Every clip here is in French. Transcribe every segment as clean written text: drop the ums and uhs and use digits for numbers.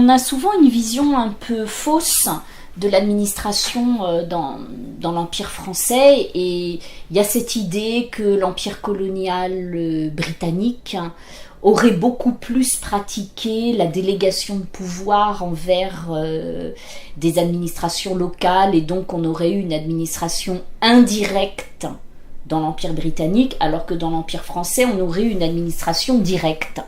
On a souvent une vision un peu fausse de l'administration dans l'Empire français, et il y a cette idée que l'Empire colonial britannique aurait beaucoup plus pratiqué la délégation de pouvoir envers des administrations locales, et donc on aurait eu une administration indirecte dans l'Empire britannique, alors que dans l'Empire français, on aurait eu une administration directe.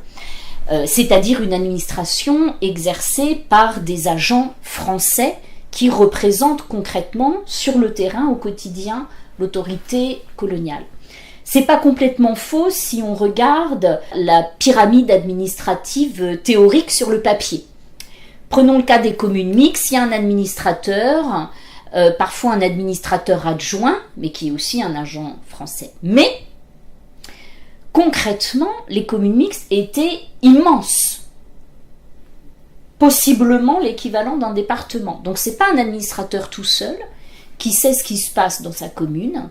C'est-à-dire une administration exercée par des agents français qui représentent concrètement sur le terrain au quotidien l'autorité coloniale. C'est pas complètement faux si on regarde la pyramide administrative théorique sur le papier. Prenons le cas des communes mixtes, il y a un administrateur, parfois un administrateur adjoint, mais qui est aussi un agent français. Mais concrètement, les communes mixtes étaient immenses, possiblement l'équivalent d'un département. Donc c'est pas un administrateur tout seul qui sait ce qui se passe dans sa commune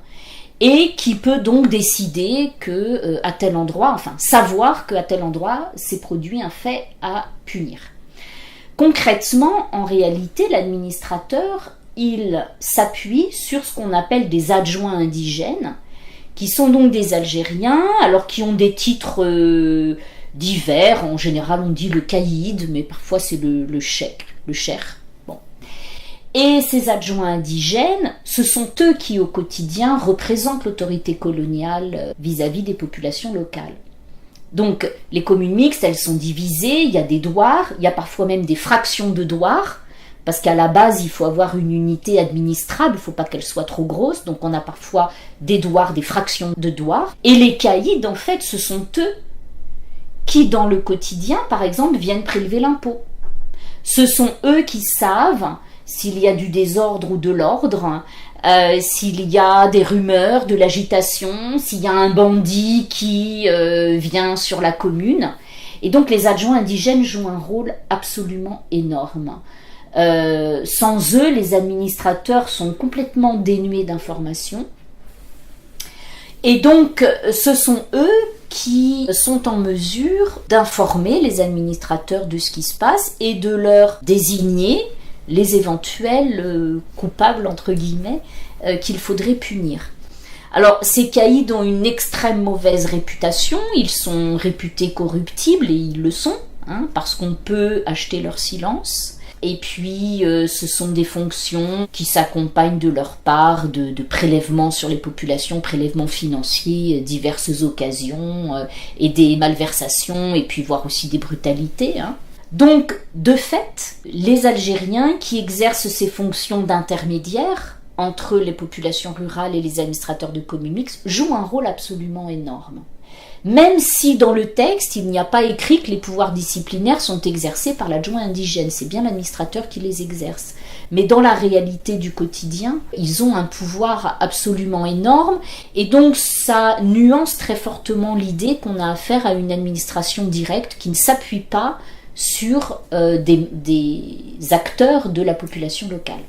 et qui peut donc décider que à tel endroit, enfin savoir qu'à tel endroit s'est produit un fait à punir. Concrètement, en réalité, l'administrateur, il s'appuie sur ce qu'on appelle des adjoints indigènes, qui sont donc des Algériens, alors qui ont des titres divers. En général, on dit le caïd, mais parfois c'est le cheikh, le cheikh. Bon. Et ces adjoints indigènes, ce sont eux qui, au quotidien, représentent l'autorité coloniale vis-à-vis des populations locales. Donc, les communes mixtes, elles sont divisées, il y a des douars, il y a parfois même des fractions de douars, parce qu'à la base, il faut avoir une unité administrable, il ne faut pas qu'elle soit trop grosse, donc on a parfois des douars, des fractions de douars. Et les caïds, en fait, ce sont eux qui, dans le quotidien, par exemple, viennent prélever l'impôt. Ce sont eux qui savent s'il y a du désordre ou de l'ordre, s'il y a des rumeurs, de l'agitation, s'il y a un bandit qui vient sur la commune. Et donc les adjoints indigènes jouent un rôle absolument énorme. Sans eux, les administrateurs sont complètement dénués d'informations. Et donc, ce sont eux qui sont en mesure d'informer les administrateurs de ce qui se passe et de leur désigner les éventuels coupables, entre guillemets, qu'il faudrait punir. Alors, ces caïds ont une extrême mauvaise réputation, ils sont réputés corruptibles, et ils le sont, parce qu'on peut acheter leur silence. Et puis, ce sont des fonctions qui s'accompagnent de leur part de prélèvements sur les populations, prélèvements financiers, diverses occasions, et des malversations, et puis voire aussi des brutalités. Donc, de fait, les Algériens qui exercent ces fonctions d'intermédiaire entre les populations rurales et les administrateurs de communes mixtes jouent un rôle absolument énorme. Même si dans le texte, il n'y a pas écrit que les pouvoirs disciplinaires sont exercés par l'adjoint indigène, c'est bien l'administrateur qui les exerce. Mais dans la réalité du quotidien, ils ont un pouvoir absolument énorme, et donc ça nuance très fortement l'idée qu'on a affaire à une administration directe qui ne s'appuie pas sur des acteurs de la population locale.